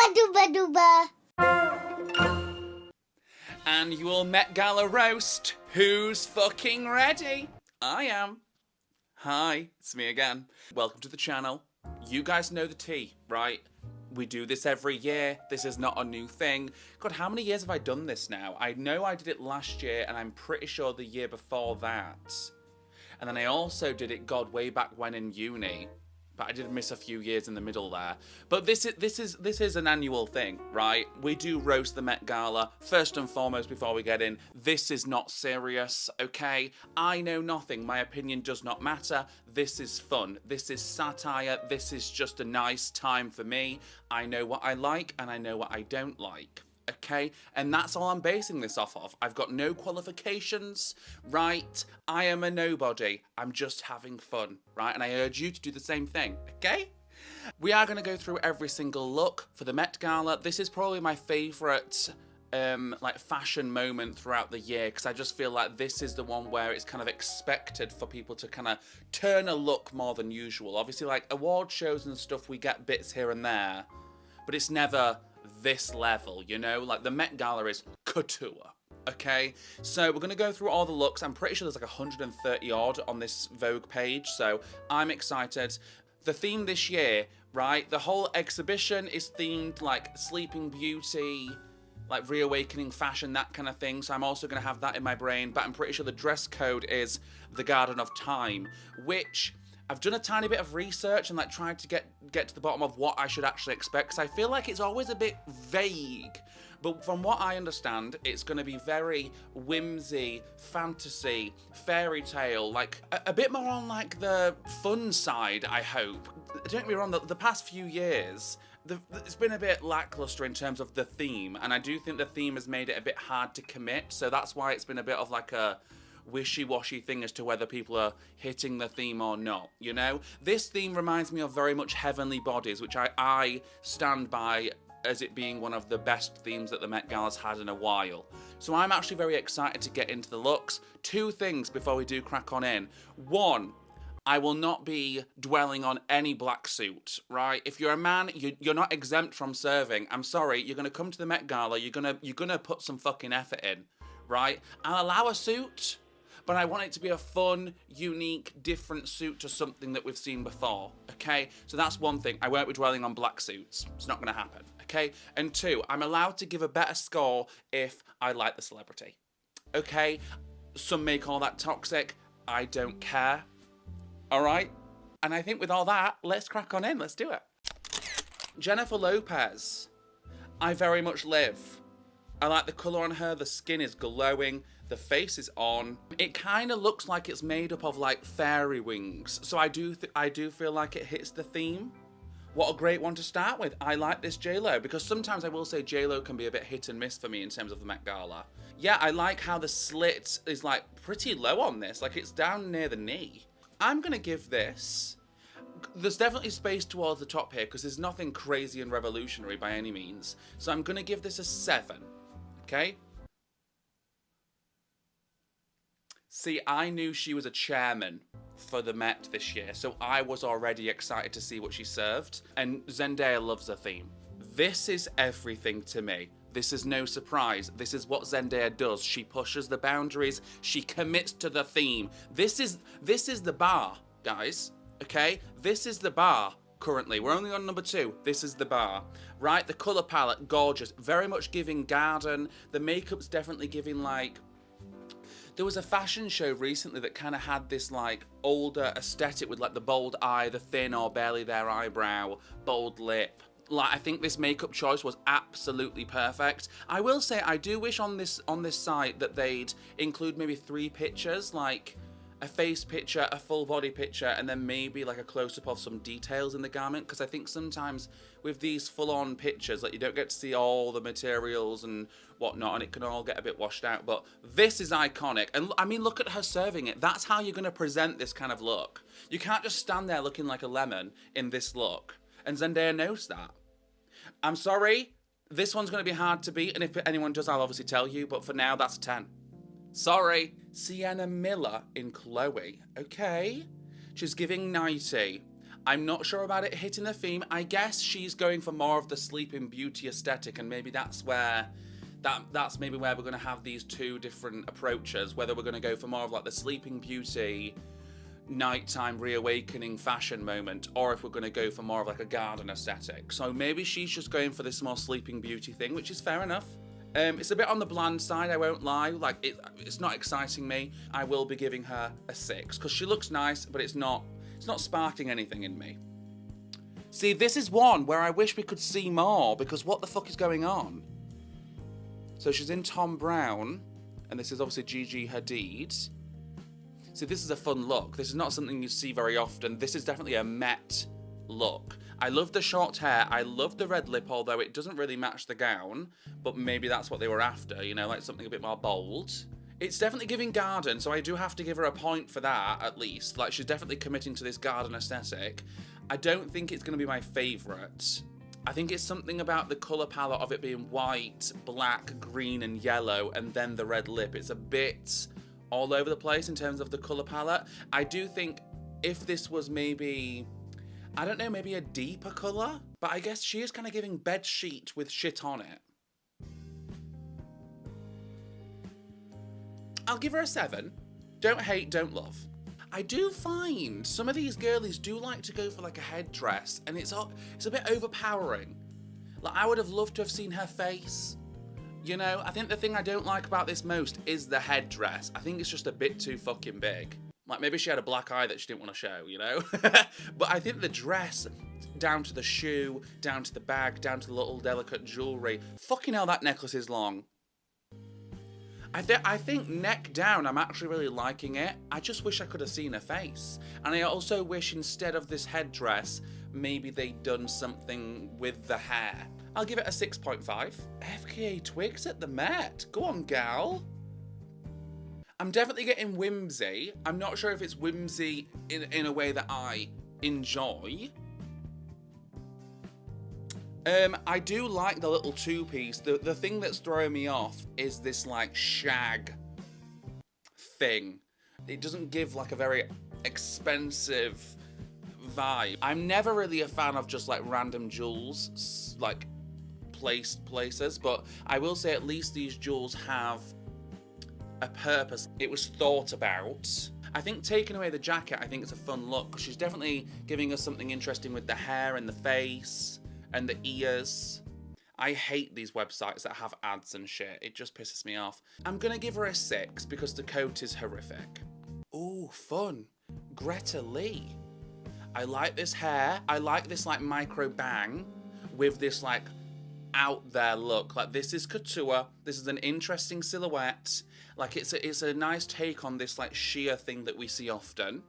Dooba dooba dooba. And your Met Gala roast. Who's fucking ready? I am. Hi, it's me again. Welcome to the channel. You guys know the tea, right? We do this every year. This is not a new thing. God, how many years have I done this now? I know I did it last year, and I'm pretty sure the year before that. And then I also did it, God, way back when in uni. But I did miss a few years in the middle there. But this is an annual thing, right? We do roast the Met Gala. First and foremost, before we get in, this is not serious, okay? I know nothing. My opinion does not matter. This is fun. This is satire. This is just a nice time for me. I know what I like and I know what I don't like. Okay, and that's all I'm basing this off of. I've got no qualifications, right? I am a nobody. I'm just having fun, right? And I urge you to do the same thing, okay? We are going to go through every single look for the Met Gala. This is probably my favourite like fashion moment throughout the year, because I just feel like this is the one where it's kind of expected for people to kind of turn a look more than usual. Obviously, like award shows and stuff, we get bits here and there, but it's never this level, you know? Like the Met Gala is couture, okay? So we're gonna go through all the looks. I'm pretty sure there's like 130 odd on this Vogue page, so I'm excited. The theme this year, right? The whole exhibition is themed like Sleeping Beauty, like reawakening fashion, that kind of thing. So I'm also gonna have that in my brain, but I'm pretty sure the dress code is the Garden of Time, which I've done a tiny bit of research and like tried to get to the bottom of what I should actually expect, because I feel like it's always a bit vague. But from what I understand, it's going to be very whimsy, fantasy, fairy tale, like a bit more on like the fun side, I hope. Don't get me wrong, the past few years, it's been a bit lackluster in terms of the theme, and I do think the theme has made it a bit hard to commit, so that's why it's been a bit of like a wishy-washy thing as to whether people are hitting the theme or not, you know? This theme reminds me of very much Heavenly Bodies, which I stand by as it being one of the best themes that the Met Gala's had in a while. So I'm actually very excited to get into the looks. Two things before we do crack on in. One, I will not be dwelling on any black suit, right? If you're a man, you're not exempt from serving. I'm sorry, you're gonna come to the Met Gala, you're gonna put some fucking effort in, right? I'll allow a suit, but I want it to be a fun, unique, different suit to something that we've seen before, okay? So that's one thing. I won't be dwelling on black suits. It's not going to happen, okay? And two, I'm allowed to give a better score if I like the celebrity, okay? Some may call that toxic. I don't care, all right? And I think with all that, let's crack on in. Let's do it. Jennifer Lopez. I very much live. I like the colour on her. The skin is glowing. The face is on. It kind of looks like it's made up of like fairy wings. So I do feel like it hits the theme. What a great one to start with. I like this J-Lo, because sometimes I will say J-Lo can be a bit hit and miss for me in terms of the Met Gala. Yeah, I like how the slit is like pretty low on this. Like it's down near the knee. I'm gonna give this, there's definitely space towards the top here because there's nothing crazy and revolutionary by any means. So I'm gonna give this a 7, okay? See, I knew she was a chairman for the Met this year, so I was already excited to see what she served. And Zendaya loves the theme. This is everything to me. This is no surprise. This is what Zendaya does. She pushes the boundaries. She commits to the theme. This is the bar, guys. Okay? This is the bar currently. We're only on number 2. This is the bar. Right? The colour palette, gorgeous. Very much giving garden. The makeup's definitely giving like... There was a fashion show recently that kind of had this like older aesthetic with like the bold eye, the thin or barely there eyebrow, bold lip. Like I think this makeup choice was absolutely perfect. I will say I do wish on this site that they'd include maybe 3 pictures, like a face picture, a full body picture, and then maybe like a close-up of some details in the garment, because I think sometimes with these full-on pictures, like you don't get to see all the materials and whatnot, and it can all get a bit washed out. But this is iconic, and I mean, look at her serving it. That's how you're going to present this kind of look. You can't just stand there looking like a lemon in this look, and Zendaya knows that. I'm sorry, this one's going to be hard to beat, and if anyone does, I'll obviously tell you, but for now, that's a 10. Sorry, Sienna Miller in Chloe, okay? She's giving 90. I'm not sure about it hitting the theme. I guess she's going for more of the Sleeping Beauty aesthetic, and maybe that's where that's maybe where we're going to have these two different approaches, whether we're going to go for more of like the Sleeping Beauty nighttime reawakening fashion moment, or if we're going to go for more of like a garden aesthetic. So maybe she's just going for this more Sleeping Beauty thing, which is fair enough. It's a bit on the bland side, I won't lie. Like, it's not exciting me. I will be giving her a 6 because she looks nice, but it's not sparking anything in me. See, this is one where I wish we could see more, because what the fuck is going on? So she's in Tom Brown, and this is obviously Gigi Hadid. See, this is a fun look. This is not something you see very often. This is definitely a Met look. I love the short hair. I love the red lip, although it doesn't really match the gown. But maybe that's what they were after, you know, like something a bit more bold. It's definitely giving garden, so I do have to give her a point for that, at least. Like, she's definitely committing to this garden aesthetic. I don't think it's going to be my favourite. I think it's something about the colour palette of it being white, black, green and yellow, and then the red lip. It's a bit all over the place in terms of the colour palette. I do think if this was maybe, I don't know, maybe a deeper colour, but I guess she is kind of giving bed sheet with shit on it. I'll give her a 7. Don't hate, don't love. I do find some of these girlies do like to go for like a headdress, and it's a bit overpowering. Like, I would have loved to have seen her face. You know, I think the thing I don't like about this most is the headdress. I think it's just a bit too fucking big. Like, maybe she had a black eye that she didn't want to show, you know? But I think the dress, down to the shoe, down to the bag, down to the little delicate jewellery. Fucking hell, that necklace is long. I think neck down, I'm actually really liking it. I just wish I could have seen her face. And I also wish instead of this headdress, maybe they'd done something with the hair. I'll give it a 6.5. FKA Twigs at the Met. Go on, gal. I'm definitely getting whimsy. I'm not sure if it's whimsy in a way that I enjoy. I do like the little two-piece. The thing that's throwing me off is this, like, shag thing. It doesn't give, like, a very expensive vibe. I'm never really a fan of just, like, random jewels, like, placed places, but I will say at least these jewels have a purpose. It was thought about. I think taking away the jacket, I think it's a fun look, because she's definitely giving us something interesting with the hair and the face and the ears. I hate these websites that have ads and shit. It just pisses me off. I'm gonna give her a 6 because the coat is horrific. Ooh, fun. Greta Lee. I like this hair. I like this, like, micro bang with this, like, out there look. Like, this is couture. This is an interesting silhouette. Like, it's a nice take on this, like, sheer thing that we see often.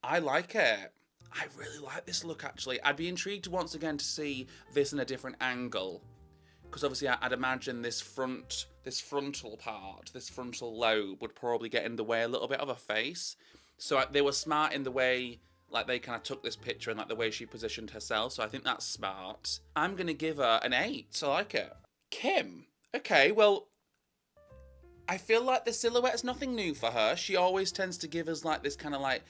I like it. I really like this look, actually. I'd be intrigued once again to see this in a different angle, because obviously I'd imagine this frontal part, this frontal lobe would probably get in the way a little bit of her face. So they were smart in the way, like, they kind of took this picture and, like, the way she positioned herself. So I think that's smart. I'm gonna give her an 8. I like it. Kim. Okay, well, I feel like the silhouette's nothing new for her. She always tends to give us, like, this kind of, like,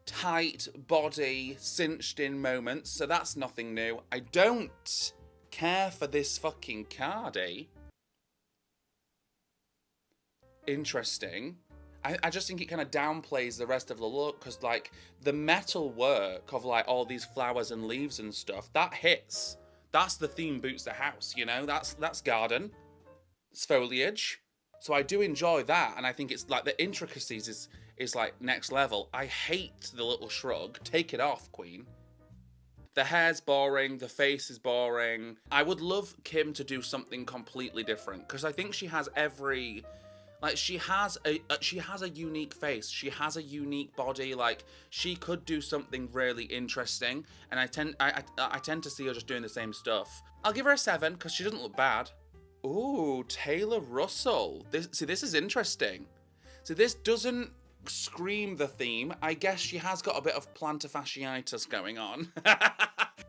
tight body, cinched in moments, so that's nothing new. I don't care for this fucking cardi. Interesting. I just think it kind of downplays the rest of the look, because, like, the metal work of, like, all these flowers and leaves and stuff, that hits. That's the theme boots the house, you know? That's garden. It's foliage. So I do enjoy that, and I think it's, like, the intricacies is like next level. I hate the little shrug. Take it off, queen. The hair's boring, the face is boring. I would love Kim to do something completely different, because I think she has every, like, she has a unique face. She has a unique body. Like, she could do something really interesting, and I tend to see her just doing the same stuff. I'll give her a 7 because she doesn't look bad. Ooh, Taylor Russell. This is interesting. So this doesn't scream the theme. I guess she has got a bit of plantar fasciitis going on.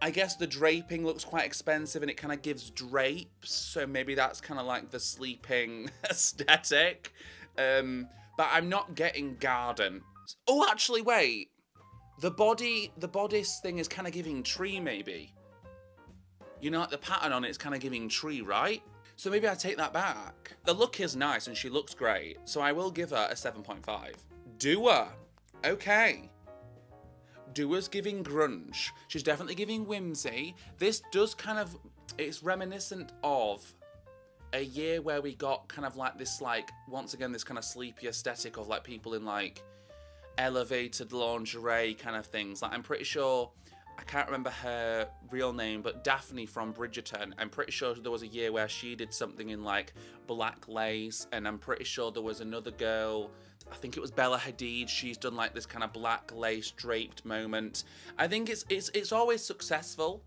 I guess the draping looks quite expensive and it kind of gives drapes, so maybe that's kind of like the sleeping aesthetic. But I'm not getting garden. Oh, actually, wait. The bodice thing is kind of giving tree, maybe. You know, like the pattern on it is kind of giving tree, right? So maybe I take that back. The look is nice and she looks great, so I will give her a 7.5. Dua. Okay. Dua's giving grunge. She's definitely giving whimsy. This does kind of, it's reminiscent of a year where we got kind of like this, like, once again, this kind of sleepy aesthetic of like people in like elevated lingerie kind of things. Like, I'm pretty sure, I can't remember her real name, but Daphne from Bridgerton, I'm pretty sure there was a year where she did something in like black lace, and I'm pretty sure there was another girl, I think it was Bella Hadid, she's done like this kind of black lace draped moment. I think it's always successful.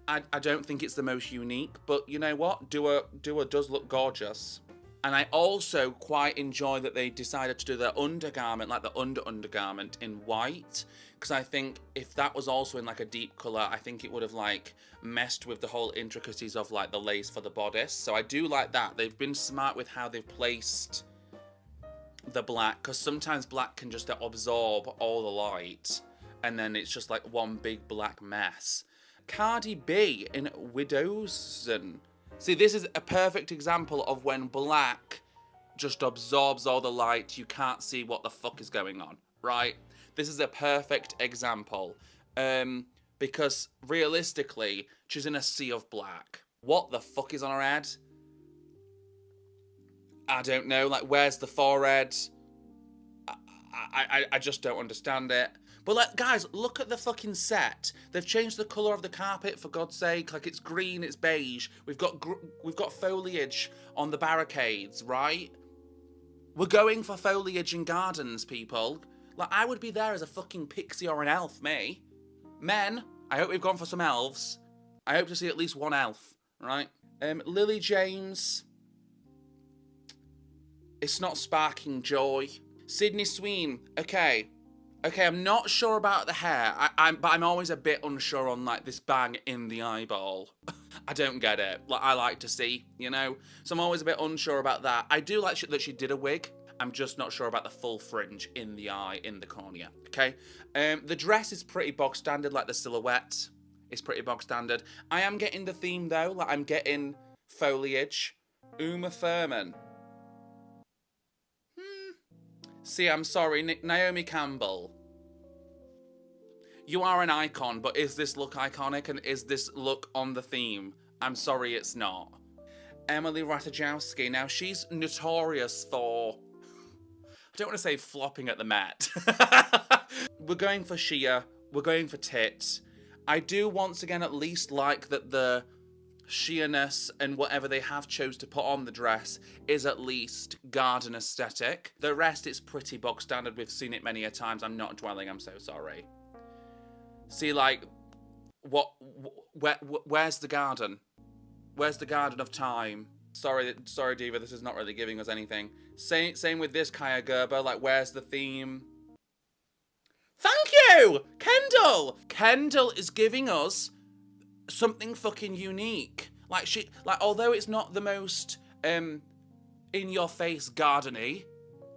I don't think it's the most unique, but you know what? Dua does look gorgeous. And I also quite enjoy that they decided to do their undergarment, like the undergarment in white. Because I think if that was also in like a deep colour, I think it would have like messed with the whole intricacies of like the lace for the bodice. So I do like that. They've been smart with how they've placed the black. Because sometimes black can just absorb all the light. And then it's just like one big black mess. Cardi B in Widowsen. See, this is a perfect example of when black just absorbs all the light. You can't see what the fuck is going on, right? This is a perfect example. Because realistically, she's in a sea of black. What the fuck is on her head? I don't know. Like, where's the forehead? I just don't understand it. But like, guys, look at the fucking set. They've changed the colour of the carpet, for God's sake. Like, it's green, it's beige. We've got foliage on the barricades, right? We're going for foliage in gardens, people. Like, I would be there as a fucking pixie or an elf, me. Men, I hope we've gone for some elves. I hope to see at least one elf, right? Lily James. It's not sparking joy. Sydney Sween. Okay, I'm not sure about the hair. But I'm always a bit unsure on like this bang in the eyeball. I don't get it. Like, I like to see, you know? So I'm always a bit unsure about that. I do like that she did a wig. I'm just not sure about the full fringe in the eye, in the cornea, okay? The dress is pretty bog standard, like the silhouette is pretty bog standard. I am getting the theme though, like I'm getting foliage. Uma Thurman. See, I'm sorry, Naomi Campbell. You are an icon, but is this look iconic and is this look on the theme? I'm sorry, it's not. Emily Ratajkowski. Now, she's notorious for, I don't want to say flopping at the Met. We're going for sheer. We're going for tits. I do, once again, at least like that the sheerness and whatever they have chose to put on the dress is at least garden aesthetic. The rest is pretty bog standard. We've seen it many a times. I'm not dwelling. I'm so sorry. See, like, where's the garden? Where's the garden of time? Sorry, Diva, this is not really giving us anything. Same with this Kaya Gerber. Like, where's the theme? Thank you, Kendall. Kendall is giving us something fucking unique. Like, although it's not the most in your face gardeny,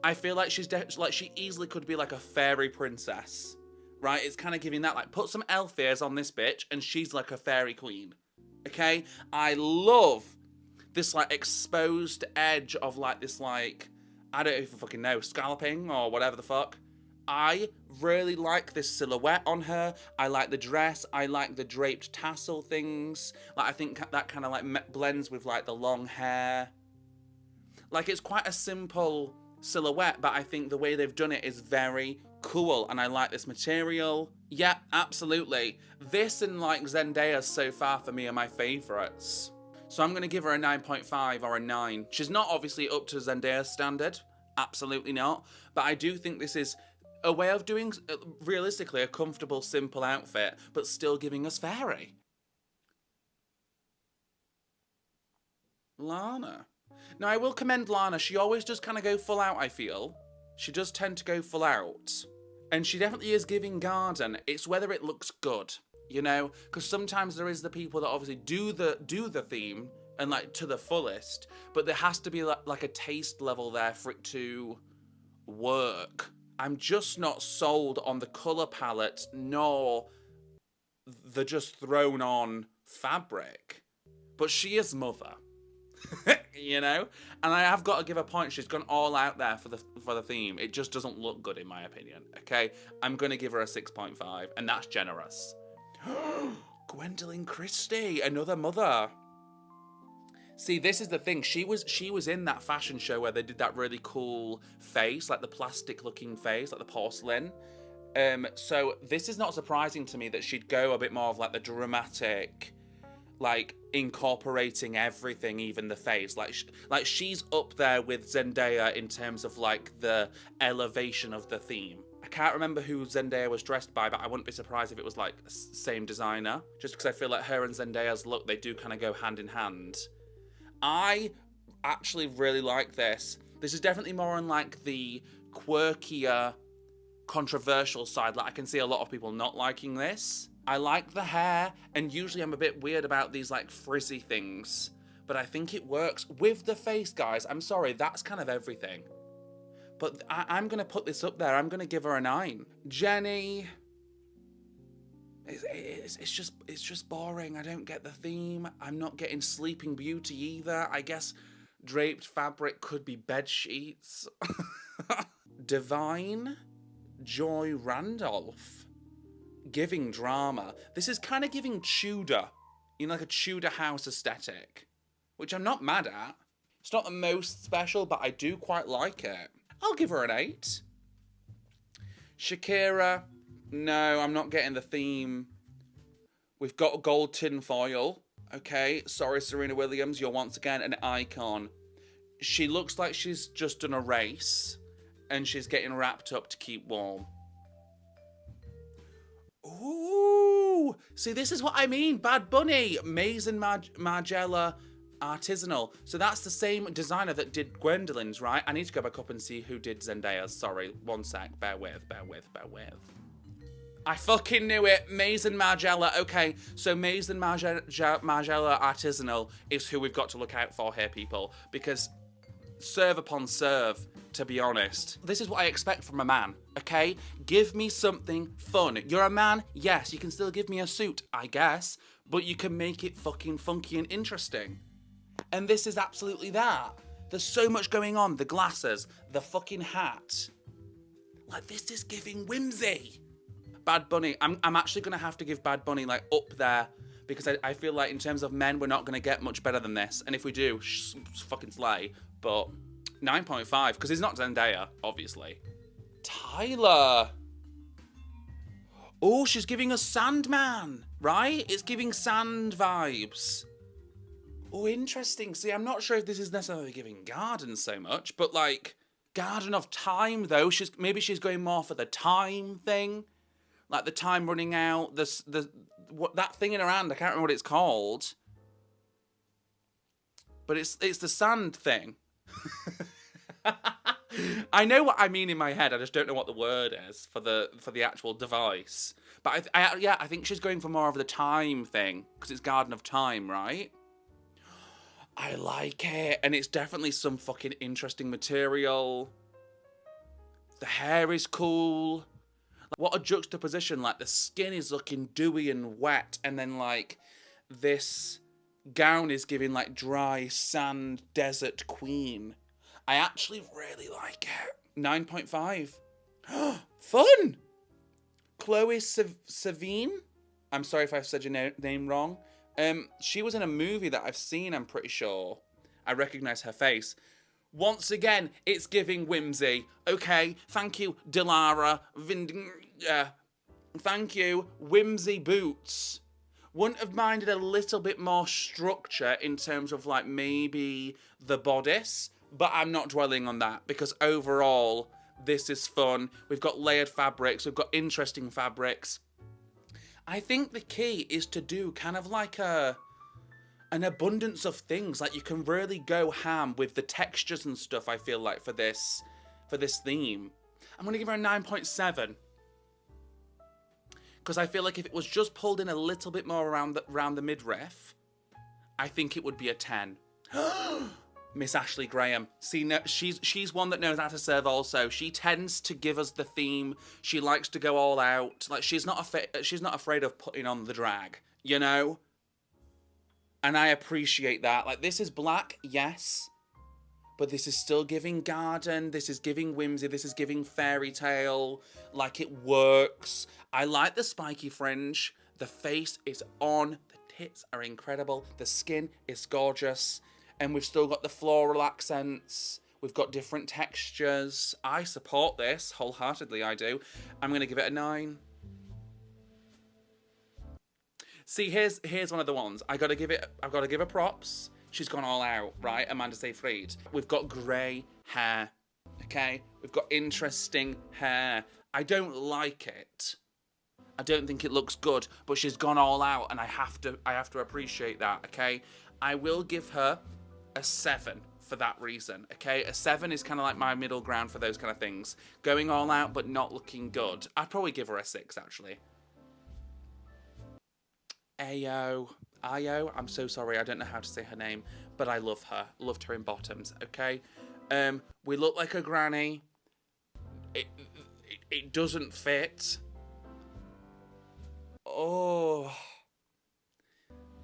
I feel like she easily could be like a fairy princess, right? It's kind of giving that, like, put some elf ears on this bitch and she's like a fairy queen. Okay, I love this like exposed edge of like this, like, I don't even fucking know, scalloping or whatever the fuck. I really like this silhouette on her. I like the dress. I like the draped tassel things. Like, I think that kind of like blends with like the long hair. Like, it's quite a simple silhouette, but I think the way they've done it is very cool, and I like this material. Yeah, absolutely. This and like Zendaya so far for me are my favourites. So I'm going to give her a 9.5 or a 9. She's not obviously up to Zendaya's standard. Absolutely not. But I do think this is a way of doing, realistically, a comfortable, simple outfit, but still giving us fairy. Lana. Now, I will commend Lana. She always does kind of go full out, I feel. She does tend to go full out. And she definitely is giving garden. It's whether it looks good, you know? Because sometimes there is the people that obviously do the theme and like to the fullest, but there has to be like a taste level there for it to work. I'm just not sold on the colour palette, nor the just thrown on fabric. But she is Mother. You know? And I have got to give her a point. She's gone all out there for the theme. It just doesn't look good in my opinion. Okay? I'm going to give her a 6.5, and that's generous. Gwendolyn Christie, another Mother. See, this is the thing. She was in that fashion show where they did that really cool face, like the plastic looking face, like the porcelain. So this is not surprising to me that she'd go a bit more of like the dramatic, like incorporating everything, even the face. Like she's up there with Zendaya in terms of like the elevation of the theme. I can't remember who Zendaya was dressed by, but I wouldn't be surprised if it was like same designer. Just because I feel like her and Zendaya's look, they do kind of go hand in hand. I actually really like this. This is definitely more on like the quirkier, controversial side. Like I can see a lot of people not liking this. I like the hair, and usually I'm a bit weird about these like frizzy things, but I think it works with the face, guys. I'm sorry, that's kind of everything. But I'm gonna put this up there. I'm gonna give her a 9. Jenny. It's just boring. I don't get the theme. I'm not getting Sleeping Beauty either. I guess draped fabric could be bed sheets. Divine Joy Randolph. Giving drama. This is kind of giving Tudor. You know, like a Tudor house aesthetic. Which I'm not mad at. It's not the most special, but I do quite like it. I'll give her an 8. Shakira. No, I'm not getting the theme. We've got gold tinfoil. Okay, sorry, Serena Williams. You're once again an icon. She looks like she's just done a race. And she's getting wrapped up to keep warm. Ooh! See, this is what I mean. Bad Bunny. Maze and Margiela Artisanal. So that's the same designer that did Gwendolyn's, right? I need to go back up and see who did Zendaya's. Sorry, one sec. Bear with. I fucking knew it. Maze and Margiela. Okay, so Maze and Margiela Artisanal is who we've got to look out for here, people. Because serve upon serve, to be honest. This is what I expect from a man, okay? Give me something fun. You're a man? Yes, you can still give me a suit, I guess. But you can make it fucking funky and interesting. And this is absolutely that. There's so much going on. The glasses, the fucking hat. Like, this is giving whimsy. Bad Bunny. I'm actually going to have to give Bad Bunny, like, up there. Because I feel like in terms of men, we're not going to get much better than this. And if we do, fucking slay. But 9.5, because he's not Zendaya, obviously. Tyler. Oh, she's giving us Sandman, right? It's giving sand vibes. Oh, interesting. See, I'm not sure if this is necessarily giving Garden so much, but like Garden of Time, though. Maybe she's going more for the time thing. Like the time running out, that thing in her hand, I can't remember what it's called. But it's the sand thing. I know what I mean in my head, I just don't know what the word is for the actual device. But I think she's going for more of the time thing, because it's Garden of Time, right? I like it, and it's definitely some fucking interesting material. The hair is cool. What a juxtaposition, like the skin is looking dewy and wet, and then like this gown is giving like dry sand desert queen. I actually really like it. 9.5. Fun! Chloe Sevigny? I'm sorry if I've said your name wrong. She was in a movie that I've seen, I'm pretty sure. I recognise her face. Once again, it's giving whimsy. Okay, thank you, Dilara. Thank you, whimsy boots. Wouldn't have minded a little bit more structure in terms of like maybe the bodice, but I'm not dwelling on that because overall, this is fun. We've got layered fabrics, we've got interesting fabrics. I think the key is to do kind of like an abundance of things. Like you can really go ham with the textures and stuff, I feel like, for this theme. I'm gonna give her a 9.7. Because I feel like if it was just pulled in a little bit more around the midriff, I think it would be a 10. Miss Ashley Graham. See, no, she's one that knows how to serve also. She tends to give us the theme. She likes to go all out. Like, she's not afraid of putting on the drag, you know? And I appreciate that. Like, this is black, yes. But this is still giving garden. This is giving whimsy. This is giving fairy tale. Like, it works. I like the spiky fringe. The face is on. The tits are incredible. The skin is gorgeous. And we've still got the floral accents. We've got different textures. I support this wholeheartedly, I do. I'm going to give it a 9. See, here's one of the ones. I've got to give her props. She's gone all out, right? Amanda Seyfried. We've got grey hair, okay? We've got interesting hair. I don't like it. I don't think it looks good, but she's gone all out, and I have to appreciate that, okay? I will give her a 7 for that reason, okay? A 7 is kind of like my middle ground for those kind of things. Going all out, but not looking good. I'd probably give her a 6, actually. Ayo, I'm so sorry, I don't know how to say her name, but I love her. Loved her in bottoms, okay? We look like a granny. It doesn't fit. Oh,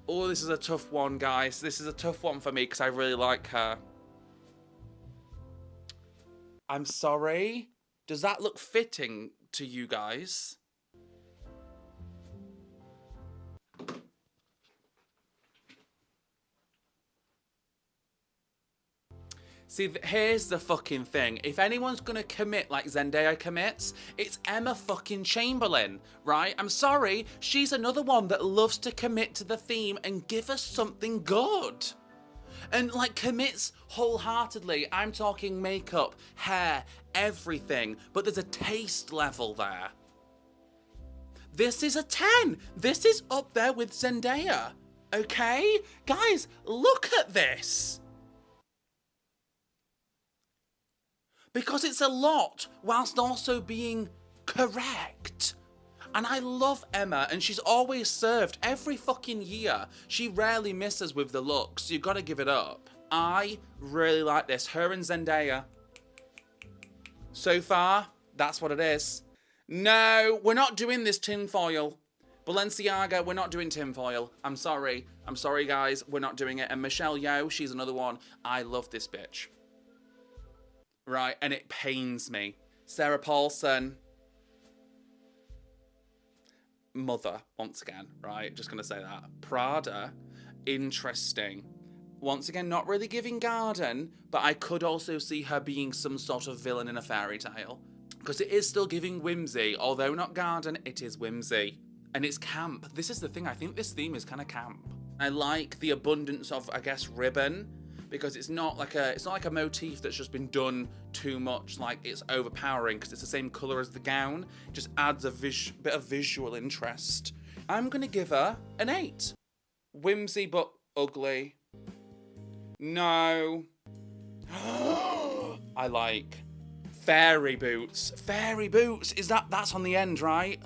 this is a tough one, guys. This is a tough one for me because I really like her. I'm sorry. Does that look fitting to you guys? See, here's the fucking thing. If anyone's gonna commit like Zendaya commits, it's Emma fucking Chamberlain, right? I'm sorry, she's another one that loves to commit to the theme and give us something good. And like commits wholeheartedly. I'm talking makeup, hair, everything. But there's a taste level there. This is a 10. This is up there with Zendaya, okay? Guys, look at this. Because it's a lot, whilst also being correct. And I love Emma, and she's always served every fucking year. She rarely misses with the looks. You've got to give it up. I really like this. Her and Zendaya. So far, that's what it is. No, we're not doing this tinfoil. Balenciaga, we're not doing tinfoil. I'm sorry. I'm sorry, guys. We're not doing it. And Michelle Yeoh, she's another one. I love this bitch. Right, and it pains me. Sarah Paulson. Mother, once again, right? Just gonna say that. Prada, interesting. Once again, not really giving garden, but I could also see her being some sort of villain in a fairy tale. Because it is still giving whimsy. Although not garden, it is whimsy. And it's camp. This is the thing, I think this theme is kind of camp. I like the abundance of, I guess, ribbon. Because it's not like a motif that's just been done too much, like it's overpowering because it's the same colour as the gown. It just adds a bit of visual interest. I'm gonna give her an 8. Whimsy but ugly. No. I like fairy boots. Fairy boots. That's on the end, right?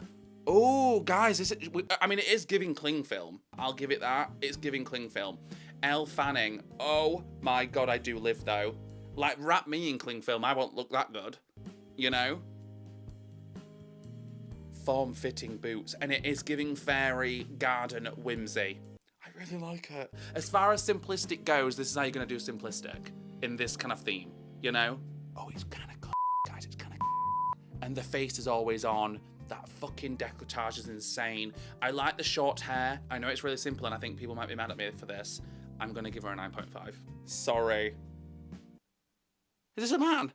Oh, guys, it is giving cling film. I'll give it that. It's giving cling film. Elle Fanning. Oh my god, I do live though. Like, wrap me in cling film, I won't look that good. You know? Form-fitting boots. And it is giving fairy garden whimsy. I really like it. As far as simplistic goes, this is how you're going to do simplistic. In this kind of theme. You know? Oh, it's kind of guys, it's kind of and the face is always on. That fucking décolletage is insane. I like the short hair. I know it's really simple and I think people might be mad at me for this. I'm going to give her a 9.5. Sorry. Is this a man?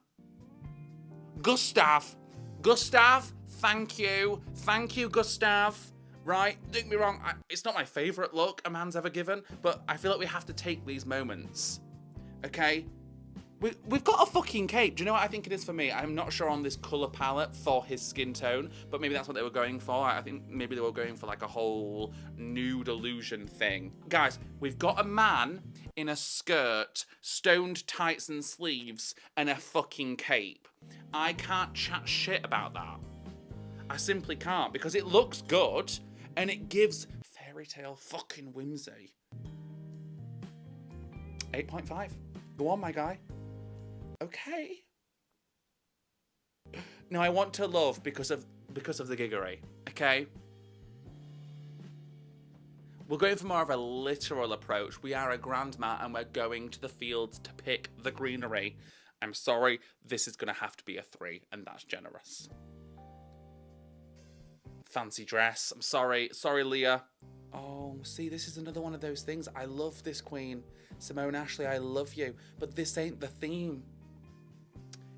Gustav. Gustav, thank you. Thank you, Gustav. Right? Don't get me wrong. It's not my favourite look a man's ever given, but I feel like we have to take these moments. Okay? We've got a fucking cape. Do you know what I think it is for me? I'm not sure on this colour palette for his skin tone, but maybe that's what they were going for. I think maybe they were going for like a whole nude illusion thing. Guys, we've got a man in a skirt, stoned tights and sleeves, and a fucking cape. I can't chat shit about that. I simply can't, because it looks good, and it gives fairy tale fucking whimsy. 8.5. Go on, my guy. Okay. Now I want to love because of the giggery. Okay. We're going for more of a literal approach. We are a grandma and we're going to the fields to pick the greenery. I'm sorry, this is going to have to be a 3, and that's generous. Fancy dress. I'm sorry. Sorry, Leah. Oh, see, this is another one of those things. I love this queen. Simone Ashley, I love you. But this ain't the theme.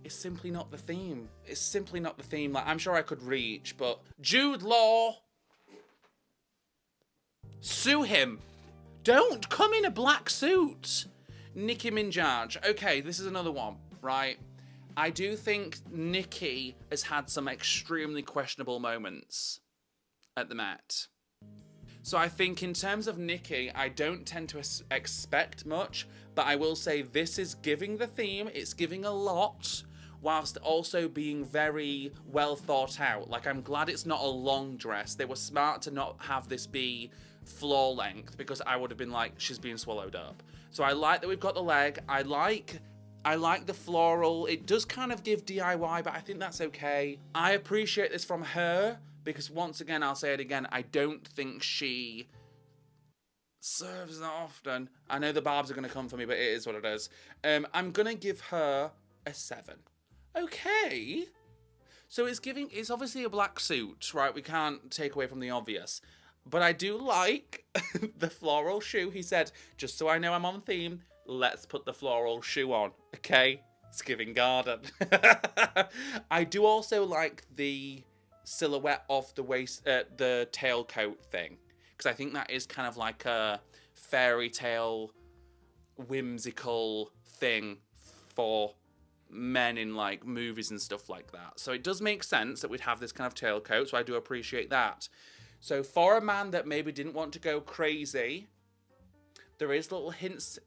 It's simply not the theme. It's simply not the theme. Like, I'm sure I could reach, but Jude Law. Sue him. Don't come in a black suit. Nicki Minaj. Okay, this is another one, right? I do think Nicki has had some extremely questionable moments at the Met. So I think in terms of Nicki, I don't tend to expect much, but I will say this is giving the theme. It's giving a lot, whilst also being very well thought out. Like, I'm glad it's not a long dress. They were smart to not have this be floor length, because I would have been like, she's being swallowed up. So I like that we've got the leg. I like the floral. It does kind of give DIY, but I think that's okay. I appreciate this from her, because once again, I'll say it again, I don't think she serves that often. I know the barbs are going to come for me, but it is what it is. I'm going to give her a 7. Okay. So it's obviously a black suit, right? We can't take away from the obvious. But I do like the floral shoe. He said, just so I know I'm on theme, let's put the floral shoe on, okay? It's giving garden. I do also like the silhouette of the waist, the tailcoat thing, because I think that is kind of like a fairy tale, whimsical thing for men in like movies and stuff like that. So it does make sense that we'd have this kind of tailcoat, so I do appreciate that. So for a man that maybe didn't want to go crazy, there is little hints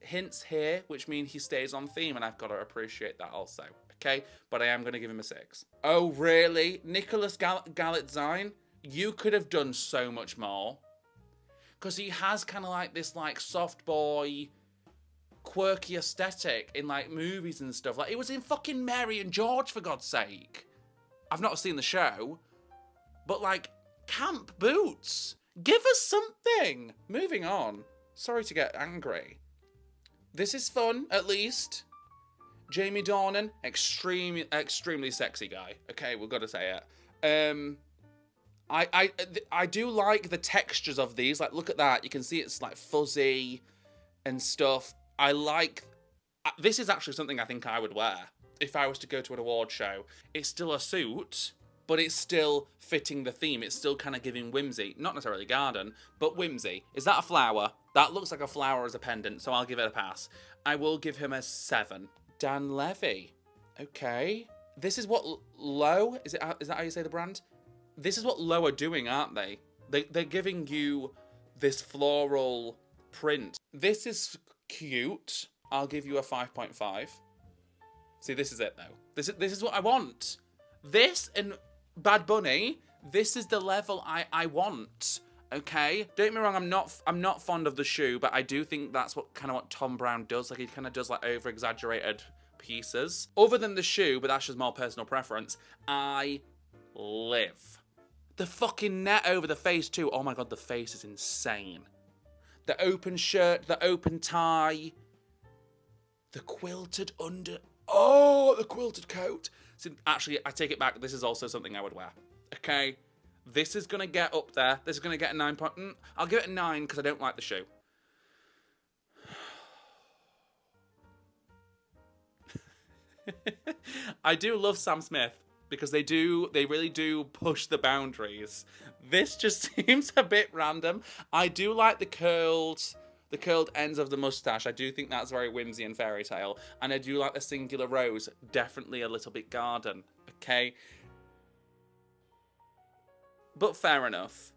here, which mean he stays on theme, and I've got to appreciate that also, okay? But I am going to give him a 6. Oh, really? Nicholas Galitzine, you could have done so much more. Because he has kind of like this like soft boy, quirky aesthetic in like movies and stuff. Like, it was in fucking Mary and George, for God's sake. I've not seen the show, but like, camp boots. Give us something. Moving on. Sorry to get angry. This is fun, at least. Jamie Dornan, extremely sexy guy. Okay, we've got to say it. I do like the textures of these. Like, look at that. You can see it's like fuzzy and stuff. I like... This is actually something I think I would wear if I was to go to an award show. It's still a suit, but it's still fitting the theme. It's still kind of giving whimsy. Not necessarily garden, but whimsy. Is that a flower? That looks like a flower as a pendant, so I'll give it a pass. I will give him a 7. Dan Levy. Okay. This is what Low... Is that how you say the brand? This is what Low are doing, aren't they? They're giving you this floral print. This is cute. I'll give you a 5.5. See, this is it, though. This is what I want. This and Bad Bunny, this is the level I want. Okay? Don't get me wrong, I'm not fond of the shoe, but I do think that's what Tom Brown does. Like, he kind of does like over-exaggerated pieces. Other than the shoe, but that's just more personal preference, I live. The fucking net over the face too. Oh my god, the face is insane. The open shirt, the open tie, the quilted under... Oh, the quilted coat. So actually, I take it back. This is also something I would wear. Okay? This is going to get up there. This is going to get a 9 point... I'll give it a 9 because I don't like the shoe. I do love Sam Smith because they really do push the boundaries. This just seems a bit random. I do like the curled ends of the mustache. I do think that's very whimsy and fairy tale. And I do like the singular rose. Definitely a little bit garden. Okay? But fair enough.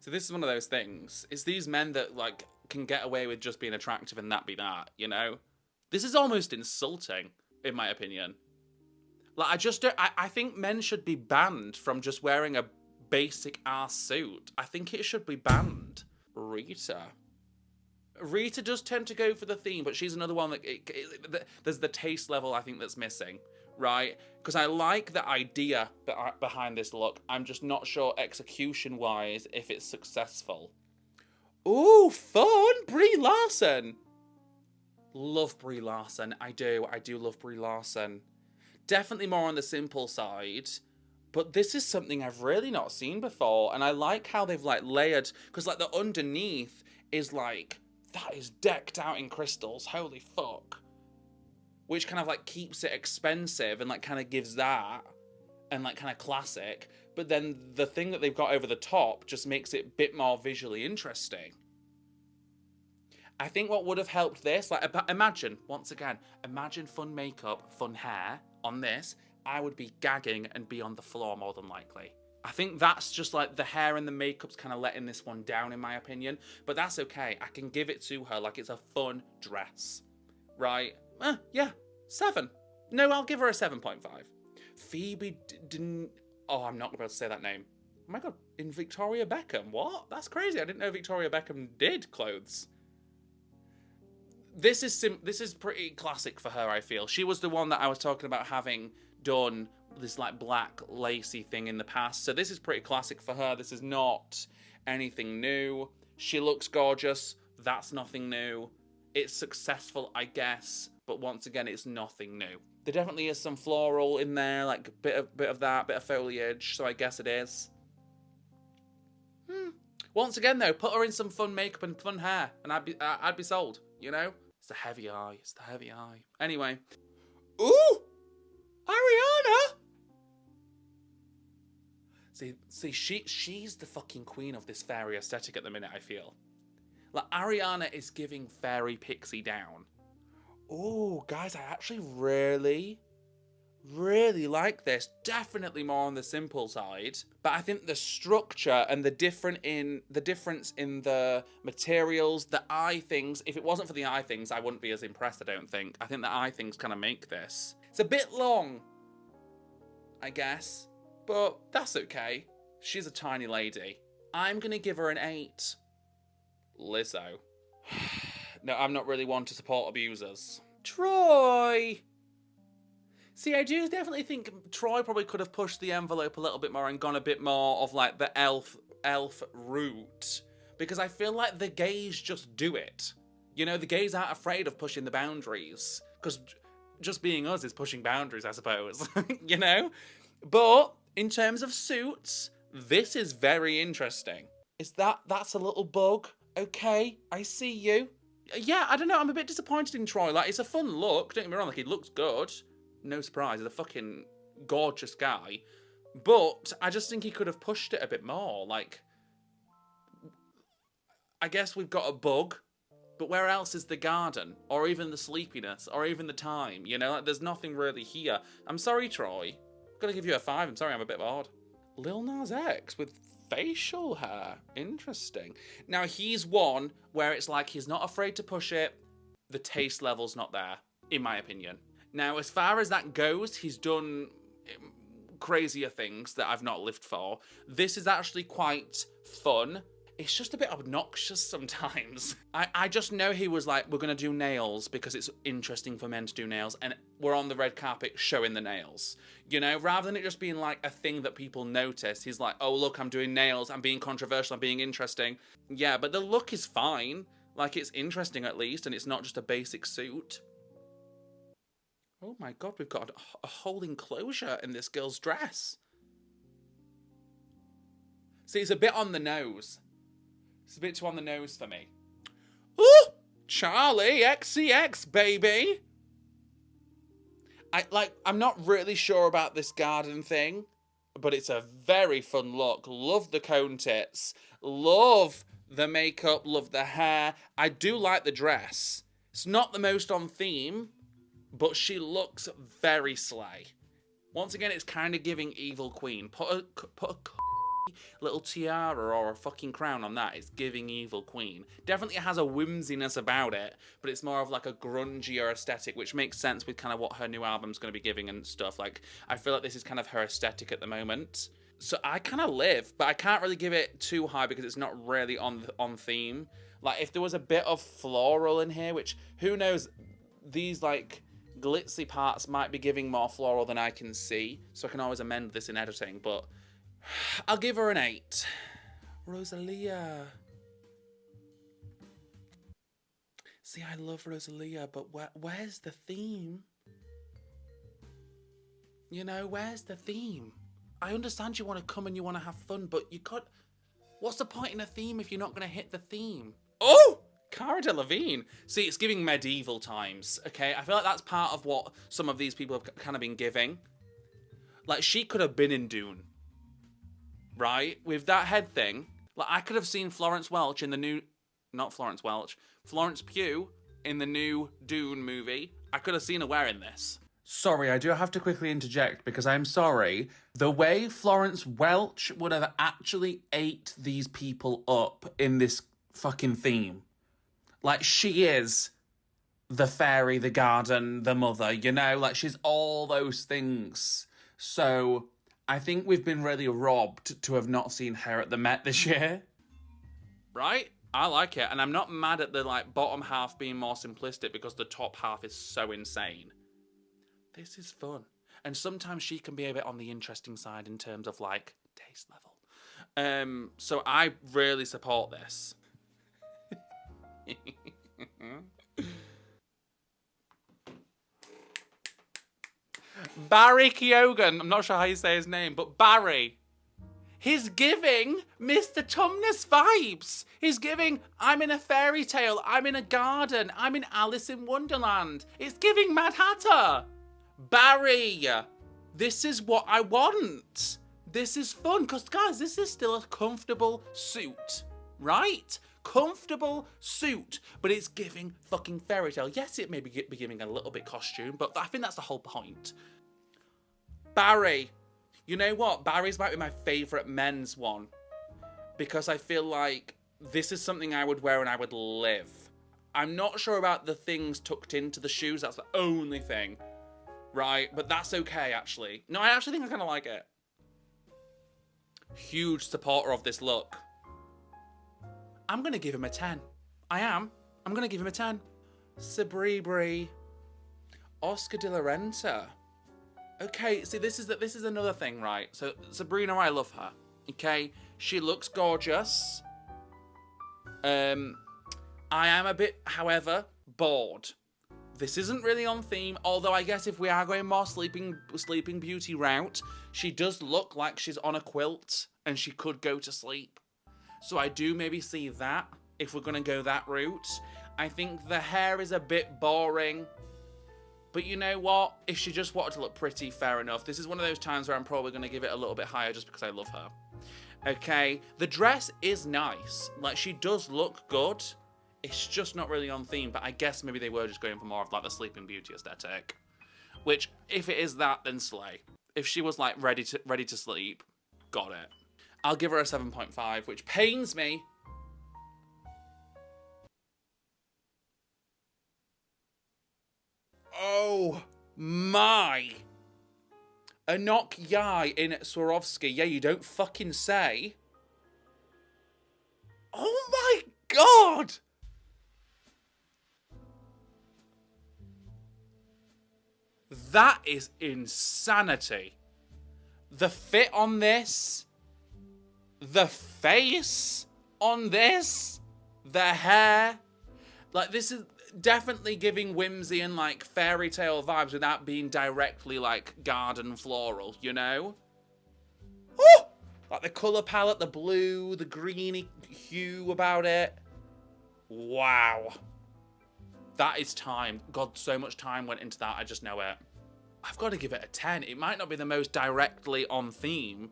So this is one of those things. It's these men that, like, can get away with just being attractive and that be that, you know? This is almost insulting, in my opinion. Like, I think men should be banned from just wearing a basic ass suit. I think it should be banned. Rita. Rita does tend to go for the theme, but she's another one that there's the taste level I think that's missing, right? Because I like the idea behind this look. I'm just not sure execution-wise if it's successful. Ooh, fun! Brie Larson! Love Brie Larson. I do love Brie Larson. Definitely more on the simple side. But this is something I've really not seen before. And I like how they've like layered, because like the underneath is like, that is decked out in crystals. Holy fuck. Which kind of like keeps it expensive and like kind of gives that and like kind of classic. But then the thing that they've got over the top just makes it a bit more visually interesting. I think what would have helped this, like imagine, once again, imagine fun makeup, fun hair on this. I would be gagging and be on the floor more than likely. I think that's just like the hair and the makeup's kind of letting this one down in my opinion. But that's okay. I can give it to her like it's a fun dress. Right? Yeah, 7. No, I'll give her a 7.5. Phoebe didn't... Oh, I'm not about to say that name. Oh my god, in Victoria Beckham? What? That's crazy. I didn't know Victoria Beckham did clothes. This is pretty classic for her, I feel. She was the one that I was talking about having done this like black lacy thing in the past. So this is pretty classic for her. This is not anything new. She looks gorgeous. That's nothing new. It's successful, I guess. But once again, it's nothing new. There definitely is some floral in there, like bit of that, bit of foliage. So I guess it is. Once again, though, put her in some fun makeup and fun hair, and I'd be sold. You know, it's the heavy eye. It's the heavy eye. Anyway, ooh, Ariana. See, she's the fucking queen of this fairy aesthetic at the minute. I feel like Ariana is giving fairy pixie down. Oh, guys, I actually really like this. Definitely more on the simple side, but I think the structure and the difference in the materials, the eye things. If it wasn't for the eye things, I wouldn't be as impressed. I don't think. I think the eye things kind of make this. It's a bit long, I guess, but that's okay. She's a tiny lady. I'm gonna give her an 8. Lizzo. No, I'm not really one to support abusers. Troy! See, I do definitely think Troy probably could have pushed the envelope a little bit more and gone a bit more of like the elf route. Because I feel like the gays just do it. You know, the gays aren't afraid of pushing the boundaries. Because just being us is pushing boundaries, I suppose. You know? But in terms of suits, this is very interesting. That's a little bug? Okay, I see you. Yeah, I don't know, I'm a bit disappointed in Troy. Like, it's a fun look, don't get me wrong, like, he looks good. No surprise, he's a fucking gorgeous guy. But I just think he could have pushed it a bit more. Like, I guess we've got a bug, but where else is the garden? Or even the sleepiness? Or even the time? You know, like, there's nothing really here. I'm sorry, Troy. I'm gonna give you a 5. I'm sorry, I'm a bit bored. Lil Nas X with facial hair. Interesting. Now, he's one where it's like he's not afraid to push it. The taste level's not there, in my opinion. Now, as far as that goes, he's done crazier things that I've not lived for. This is actually quite fun. It's just a bit obnoxious sometimes. I just know he was like, we're going to do nails because it's interesting for men to do nails, and we're on the red carpet showing the nails. You know, rather than it just being like a thing that people notice, he's like, oh, look, I'm doing nails, I'm being controversial, I'm being interesting. Yeah, but the look is fine. Like, it's interesting at least, and it's not just a basic suit. Oh my god, we've got a whole enclosure in this girl's dress. See, it's a bit on the nose. It's a bit too on the nose for me. Ooh! Charlie XCX, baby! I'm not really sure about this garden thing, but it's a very fun look. Love the cone tits. Love the makeup, love the hair. I do like the dress. It's not the most on theme, but she looks very slay. Once again, it's kind of giving Evil Queen. Put a little tiara or a fucking crown on that. It's giving Evil Queen. Definitely has a whimsiness about it, but it's more of like a grungier aesthetic, which makes sense with kind of what her new album's going to be giving and stuff. Like, I feel like this is kind of her aesthetic at the moment. So I kind of live, but I can't really give it too high because it's not really on theme. Like, if there was a bit of floral in here, which, who knows, these, like, glitzy parts might be giving more floral than I can see, so I can always amend this in editing, but I'll give her an 8. Rosalia. See, I love Rosalia, but where's the theme? You know, where's the theme? I understand you want to come and you want to have fun, but you can't... What's the point in a theme if you're not going to hit the theme? Oh! Cara Delevingne. See, it's giving medieval times, okay? I feel like that's part of what some of these people have kind of been giving. Like, she could have been in Dune. Right? With that head thing. Like, I could have seen Florence Welch in the new... Not Florence Welch. Florence Pugh in the new Dune movie. I could have seen her wearing this. Sorry, I do have to quickly interject because I'm sorry. The way Florence Welch would have actually ate these people up in this fucking theme. Like, she is the fairy, the garden, the mother, you know? Like, she's all those things. So, I think we've been really robbed to have not seen her at the Met this year. Right? I like it. And I'm not mad at the, like, bottom half being more simplistic because the top half is so insane. This is fun. And sometimes she can be a bit on the interesting side in terms of, like, taste level. So I really support this. Barry Keoghan. I'm not sure how you say his name, but Barry. He's giving Mr. Tumnus vibes. He's giving, I'm in a fairy tale. I'm in a garden. I'm in Alice in Wonderland. It's giving Mad Hatter. Barry, this is what I want. This is fun. Because, guys, this is still a comfortable suit, right? Comfortable suit, but it's giving fucking fairy tale. Yes, it may be giving a little bit costume, but I think that's the whole point. Barry. You know what? Barry's might be my favourite men's one. Because I feel like this is something I would wear and I would live. I'm not sure about the things tucked into the shoes. That's the only thing. Right? But that's okay, actually. No, I actually think I kind of like it. Huge supporter of this look. I'm going to give him a 10. I am. I'm going to give him a 10. Sabribri. Oscar de la Renta. Okay, see, this is another thing, right? So, Sabrina, I love her. Okay? She looks gorgeous. I am a bit, however, bored. This isn't really on theme, although I guess if we are going more Sleeping Beauty route, she does look like she's on a quilt and she could go to sleep. So I do maybe see that, if we're going to go that route. I think the hair is a bit boring. But you know what? If she just wanted to look pretty, fair enough. This is one of those times where I'm probably going to give it a little bit higher just because I love her. Okay? The dress is nice. Like, she does look good. It's just not really on theme. But I guess maybe they were just going for more of, like, the Sleeping Beauty aesthetic. Which, if it is that, then slay. If she was, like, ready to sleep, got it. I'll give her a 7.5, which pains me. Oh my. Anok Yai in Swarovski. Yeah, you don't fucking say. Oh my god. That is insanity. The fit on this. The face on this. The hair. Like, this is definitely giving whimsy and, like, fairy tale vibes without being directly, like, garden floral, you know? Oh! Like, the colour palette, the blue, the greeny hue about it. Wow. That is time. God, so much time went into that, I just know it. I've got to give it a 10. It might not be the most directly on theme.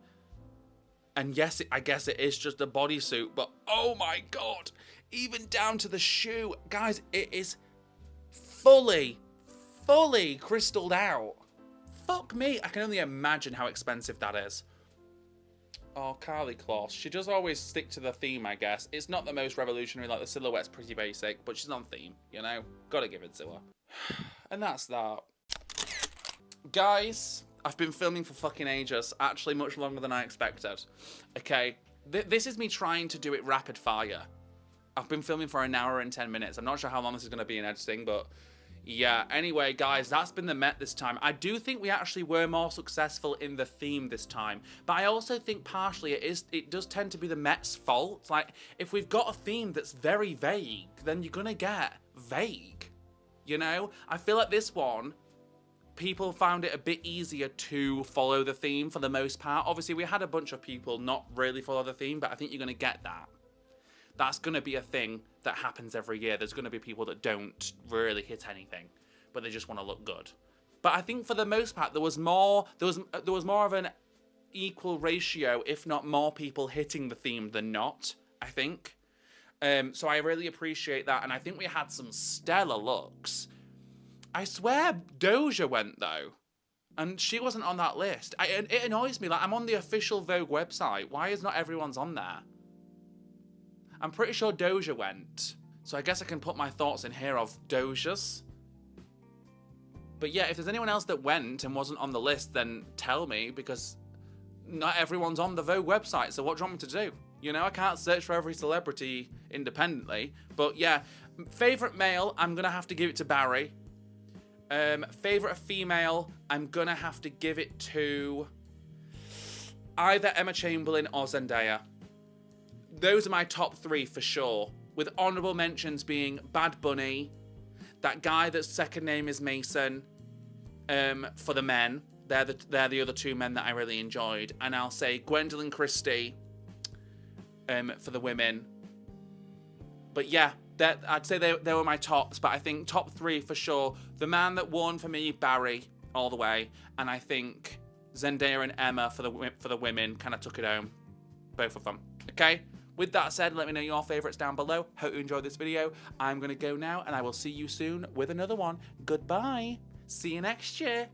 And yes, I guess it is just a bodysuit, but oh my god. Even down to the shoe. Guys, it is fully crystalled out. Fuck me. I can only imagine how expensive that is. Oh, Carly Kloss. She does always stick to the theme, I guess. It's not the most revolutionary, like the silhouette's pretty basic, but she's on theme, you know? Gotta give it to her. And that's that. Guys, I've been filming for fucking ages. Actually, much longer than I expected. Okay? This is me trying to do it rapid fire. I've been filming for an hour and 10 minutes. I'm not sure how long this is going to be in editing, but yeah. Anyway, guys, that's been the Met this time. I do think we actually were more successful in the theme this time, but I also think partially it does tend to be the Met's fault. Like, if we've got a theme that's very vague, then you're going to get vague, you know? I feel like this one, people found it a bit easier to follow the theme for the most part. Obviously, we had a bunch of people not really follow the theme, but I think you're going to get that. That's going to be a thing that happens every year. There's going to be people that don't really hit anything, but they just want to look good. But I think for the most part, there was more of an equal ratio, if not more people hitting the theme than not, I think. So I really appreciate that, and I think we had some stellar looks. I swear Doja went, though, and she wasn't on that list. It annoys me. Like, I'm on the official Vogue website. Why is not everyone's on there? I'm pretty sure Doja went. So I guess I can put my thoughts in here of Doja's. But yeah, if there's anyone else that went and wasn't on the list, then tell me, because not everyone's on the Vogue website. So what do you want me to do? You know, I can't search for every celebrity independently. But yeah, favourite male, I'm going to have to give it to Barry. Favourite female, I'm going to have to give it to either Emma Chamberlain or Zendaya. Those are my top three for sure, with honourable mentions being Bad Bunny, that guy that's second name is Mason, for the men. They're the other two men that I really enjoyed. And I'll say Gwendolyn Christie for the women. But yeah, I'd say they were my tops, but I think top three for sure. The man that won for me, Barry, all the way. And I think Zendaya and Emma for the women kind of took it home. Both of them. Okay? With that said, let me know your favourites down below. Hope you enjoyed this video. I'm going to go now, and I will see you soon with another one. Goodbye. See you next year.